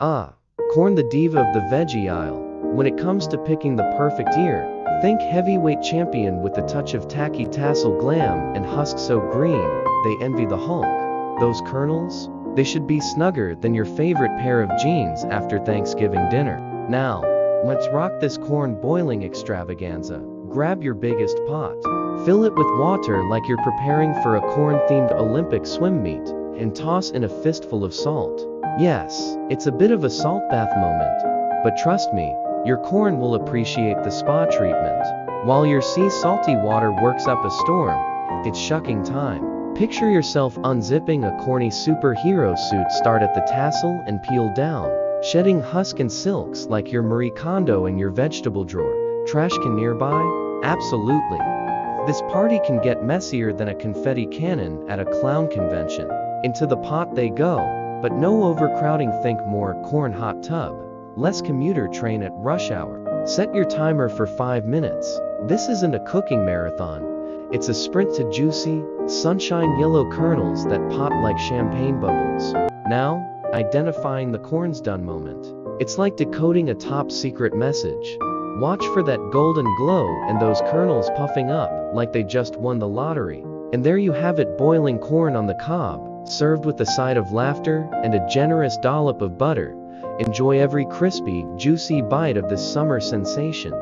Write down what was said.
Ah, corn, the diva of the veggie aisle. When it comes to picking the perfect ear, think heavyweight champion with a touch of tacky tassel glam and husk so green, they envy the Hulk. Those kernels? They should be snugger than your favorite pair of jeans after Thanksgiving dinner. Now, let's rock this corn boiling extravaganza. Grab your biggest pot. Fill it with water like you're preparing for a corn-themed Olympic swim meet, and toss in a fistful of salt. Yes, it's a bit of a salt bath moment, but trust me, your corn will appreciate the spa treatment. While your sea salty water works up a storm, it's shucking time. Picture yourself unzipping a corny superhero suit. Start at the tassel and peel down, shedding husk and silks like your Marie Kondo in your vegetable drawer. Trash can nearby? Absolutely. This party can get messier than a confetti cannon at a clown convention. Into the pot they go, but no overcrowding. Think more corn hot tub, less commuter train at rush hour. Set your timer for 5 minutes. This isn't a cooking marathon. It's a sprint to juicy, sunshine yellow kernels that pop like champagne bubbles. Now, identifying the corn's done moment. It's like decoding a top secret message. Watch for that golden glow and those kernels puffing up like they just won the lottery. And there you have it, boiling corn on the cob, served with a side of laughter and a generous dollop of butter. Enjoy every crispy, juicy bite of this summer sensation.